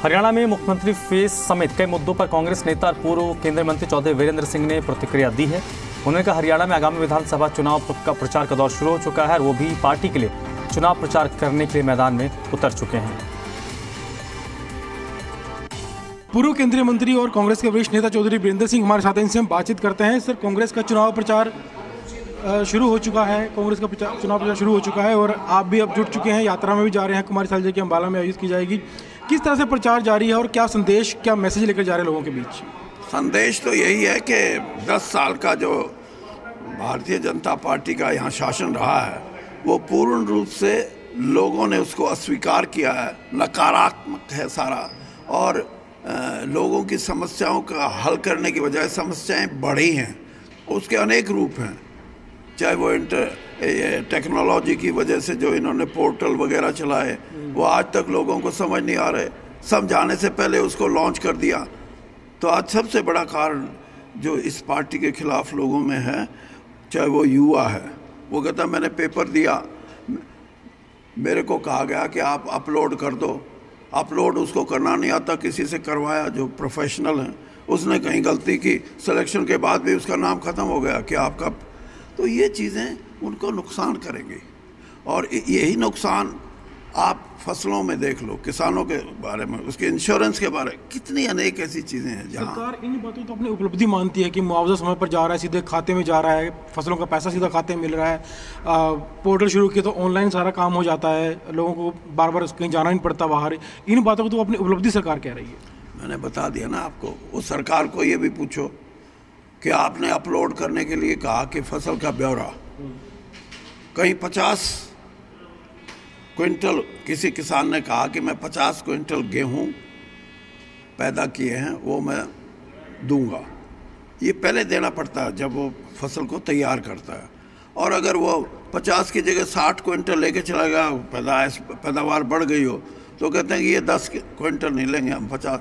हरियाणा में मुख्यमंत्री फेस समेत कई मुद्दों पर कांग्रेस नेता और पूर्व केंद्रीय मंत्री चौधरी वीरेंद्र सिंह ने प्रतिक्रिया दी है। उन्होंने कहा हरियाणा में आगामी विधानसभा चुनाव का प्रचार का दौर शुरू हो चुका है और वो भी पार्टी के लिए चुनाव प्रचार करने के लिए मैदान में उतर चुके हैं। पूर्व केंद्रीय मंत्री और कांग्रेस के वरिष्ठ नेता चौधरी वीरेंद्र सिंह हमारे साथ हैं, इनसे हम बातचीत करते हैं। सर, कांग्रेस का चुनाव प्रचार शुरू हो चुका है, चुनाव प्रचार शुरू हो चुका है और आप भी अब जुट चुके हैं, यात्रा में भी जा रहे हैं। कुमारी सैलजा की अंबाला में आयोजित की जाएगी। किस तरह से प्रचार जारी है और क्या संदेश, क्या मैसेज लेकर जा रहे हैं लोगों के बीच? संदेश तो यही है कि 10 साल का जो भारतीय जनता पार्टी का यहाँ शासन रहा है वो पूर्ण रूप से लोगों ने उसको अस्वीकार किया है, नकारात्मक है सारा, और लोगों की समस्याओं का हल करने की बजाय समस्याएं बढ़ी हैं। उसके अनेक रूप हैं, चाहे वो टेक्नोलॉजी की वजह से जो इन्होंने पोर्टल वगैरह चलाए वो आज तक लोगों को समझ नहीं आ रहे, समझाने से पहले उसको लॉन्च कर दिया। तो आज सबसे बड़ा कारण जो इस पार्टी के खिलाफ लोगों में है, चाहे वो युवा है, वो कहता मैंने पेपर दिया, मेरे को कहा गया कि आप अपलोड कर दो, अपलोड उसको करना नहीं आता, किसी से करवाया जो प्रोफेशनल है, उसने कहीं गलती की, सिलेक्शन के बाद भी उसका नाम ख़त्म हो गया कि आपका। तो ये चीज़ें उनको नुकसान करेंगी और यही नुकसान आप फसलों में देख लो, किसानों के बारे में, उसके इंश्योरेंस के बारे में, कितनी अनेक ऐसी चीज़ें हैं जहाँ सरकार इन बातों तो अपनी उपलब्धि मानती है कि मुआवजा समय पर जा रहा है, सीधे खाते में जा रहा है, फसलों का पैसा सीधा खाते में मिल रहा है, पोर्टल शुरू किया तो ऑनलाइन सारा काम हो जाता है, लोगों को बार बार कहीं जाना नहीं पड़ता बाहर। इन बातों को तो अपनी उपलब्धि सरकार कह रही है। मैंने बता दिया ना आपको। उस सरकार को ये भी पूछो कि आपने अपलोड करने के लिए कहा कि फसल का ब्यौरा, कहीं 50 क्विंटल किसी किसान ने कहा कि मैं 50 क्विंटल गेहूं पैदा किए हैं वो मैं दूंगा। ये पहले देना पड़ता है जब वो फसल को तैयार करता है, और अगर वो 50 की जगह 60 क्विंटल लेके चला गया, पैदावार बढ़ गई हो, तो कहते हैं कि ये 10 क्विंटल नहीं लेंगे हम 50।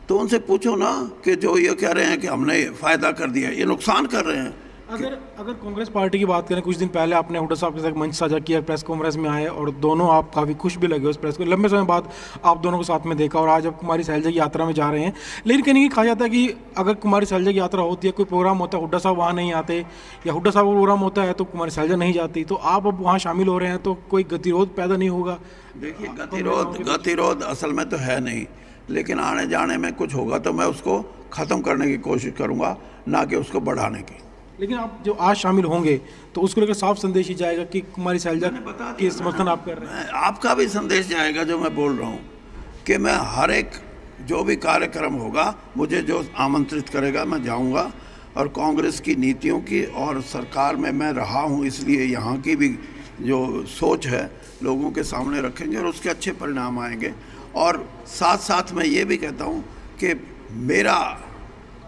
तो उनसे पूछो ना कि जो ये कह रहे हैं कि हमने फ़ायदा कर दिया, ये नुकसान कर रहे हैं। अगर कांग्रेस पार्टी की बात करें, कुछ दिन पहले आपने हुड्डा साहब के साथ मंच साझा किया, प्रेस कॉन्फ्रेंस में आए और दोनों आप काफ़ी खुश भी लगे उस प्रेस को, लंबे समय बाद आप दोनों को साथ में देखा और आज आप कुमारी सैलजा की यात्रा में जा रहे हैं। लेकिन कहीं कहा जाता है कि अगर कुमारी सैलजा की यात्रा होती है, कोई प्रोग्राम होता है, हुड्डा साहब वहाँ नहीं आते, या हुड्डा साहब का प्रोग्राम होता है तो कुमारी सैलजा नहीं जाती, तो आप अब वहाँ शामिल हो रहे हैं तो कोई गतिरोध पैदा नहीं होगा? देखिए, गतिरोध असल में तो है नहीं, लेकिन आने जाने में कुछ होगा तो मैं उसको ख़त्म करने की कोशिश करूँगा, ना कि उसको बढ़ाने की। लेकिन आप जो आज शामिल होंगे तो उसको लेकर साफ संदेश ही जाएगा कि कुमारी सैलजा के समर्थन आप कर रहे हैं। आपका भी संदेश जाएगा जो मैं बोल रहा हूँ कि मैं हर एक जो भी कार्यक्रम होगा, मुझे जो आमंत्रित करेगा मैं जाऊँगा, और कांग्रेस की नीतियों की और सरकार में मैं रहा हूँ इसलिए यहाँ की भी जो सोच है लोगों के सामने रखेंगे और उसके अच्छे परिणाम आएंगे। और साथ साथ मैं ये भी कहता हूँ कि मेरा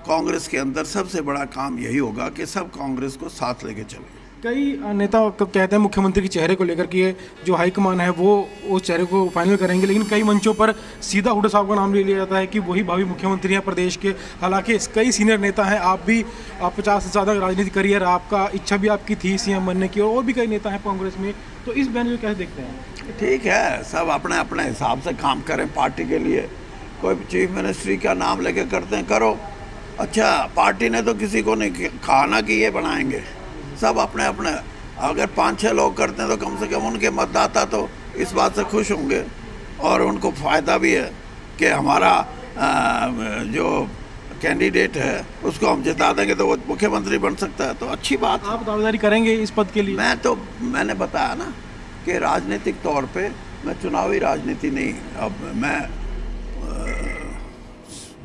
कांग्रेस के अंदर सबसे बड़ा काम यही होगा कि सब कांग्रेस को साथ लेके चलें। कई नेता कहते हैं मुख्यमंत्री के चेहरे को लेकर कि जो हाईकमान है वो उस चेहरे को फाइनल करेंगे, लेकिन कई मंचों पर सीधा हुड्डा साहब का नाम ले लिया जाता है कि वही भावी मुख्यमंत्री हैं प्रदेश के। हालांकि कई सीनियर नेता हैं, आप भी 50 से ज़्यादा राजनीतिक करियर, आपका इच्छा भी आपकी थी सीएम बनने की, और भी कई नेता हैं कांग्रेस में, तो इस बयान को कैसे देखते हैं? ठीक है, सब अपने अपने हिसाब से काम करें पार्टी के लिए। कोई चीफ मिनिस्ट्री का नाम लेके करते हैं, करो। अच्छा, पार्टी ने तो किसी को नहीं कहा ना कि ये बनाएंगे, सब अपने अपने। अगर 5-6 लोग करते हैं तो कम से कम उनके मतदाता तो इस बात से खुश होंगे और उनको फ़ायदा भी है कि हमारा जो कैंडिडेट है उसको हम जिता देंगे तो वो मुख्यमंत्री बन सकता है, तो अच्छी बात। आप दावेदारी करेंगे इस पद के लिए? मैंने बताया ना कि राजनीतिक तौर पे मैं चुनावी राजनीति नहीं, अब मैं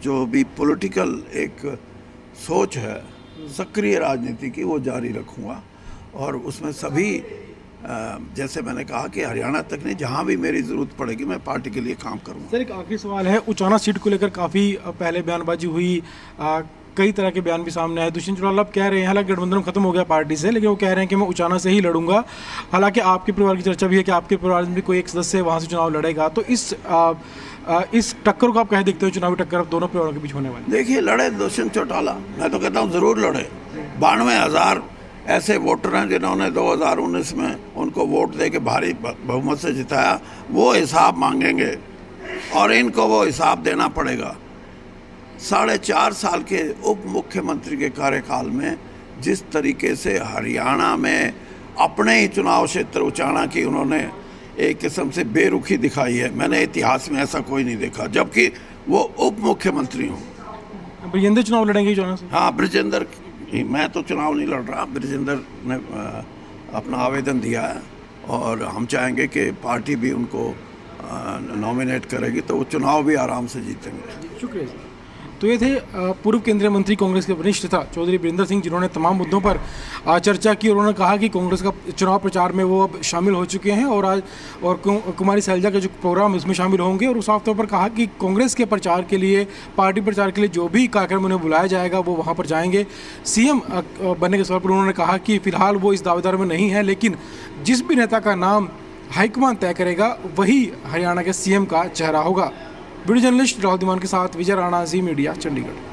जो भी पॉलिटिकल एक सोच है सक्रिय राजनीति की वो जारी रखूँगा, और उसमें सभी जैसे मैंने कहा कि हरियाणा तक नहीं, जहाँ भी मेरी ज़रूरत पड़ेगी मैं पार्टी के लिए काम करूँगा। सर, एक आखिरी सवाल है, उचाना सीट को लेकर काफ़ी पहले बयानबाजी हुई, कई तरह के बयान भी सामने आए। दुष्यंत चौटाला अब कह रहे हैं, हालांकि गठबंधन खत्म हो गया पार्टी से, लेकिन वो कह रहे हैं कि मैं उचाना से ही लड़ूंगा। हालांकि आपके परिवार की चर्चा भी है कि आपके परिवार में भी कोई एक सदस्य वहाँ से चुनाव लड़ेगा, तो इस टक्कर को आप कह देखते हो, चुनावी टक्कर अब दोनों परिवारों के बीच होने वाली? देखिए, लड़े दुष्यंत चौटाला, मैं तो कहता हूँ ज़रूर लड़े। 92,000 ऐसे वोटर हैं जिन्होंने 2019 में उनको वोट दे के भारी बहुमत से जिताया, वो हिसाब मांगेंगे और इनको वो हिसाब देना पड़ेगा। 4.5 साल के उप मुख्यमंत्री के कार्यकाल में जिस तरीके से हरियाणा में अपने ही चुनाव क्षेत्र उचाना की उन्होंने एक किस्म से बेरुखी दिखाई है, मैंने इतिहास में ऐसा कोई नहीं देखा, जबकि वो उप मुख्यमंत्री हूँ। ब्रजेंद्र चुनाव लड़ेंगे चुनाव से? हाँ, ब्रजेंद्र, मैं तो चुनाव नहीं लड़ रहा, ब्रजेंद्र ने अपना आवेदन दिया है और हम चाहेंगे कि पार्टी भी उनको नॉमिनेट करेगी तो वो चुनाव भी आराम से जीतेंगे। शुक्रिया। तो ये थे पूर्व केंद्रीय मंत्री कांग्रेस के वरिष्ठ नेता चौधरी वीरेंद्र सिंह, जिन्होंने तमाम मुद्दों पर चर्चा की। उन्होंने कहा कि कांग्रेस का चुनाव प्रचार में वो अब शामिल हो चुके हैं और कुमारी सैलजा का जो प्रोग्राम उसमें शामिल होंगे, और साफ तौर पर कहा कि कांग्रेस के प्रचार के लिए, पार्टी प्रचार के लिए जो भी कार्यक्रम उन्हें बुलाया जाएगा वो वहाँ पर जाएंगे। सीएम बनने के सवाल पर उन्होंने कहा कि फिलहाल वो इस दावेदार में नहीं है, लेकिन जिस भी नेता का नाम हाईकमान तय करेगा वही हरियाणा के सीएम का चेहरा होगा। वीडियो जर्नलिस्ट राहुल दीवान के साथ विजय राणा, जी मीडिया, चंडीगढ़।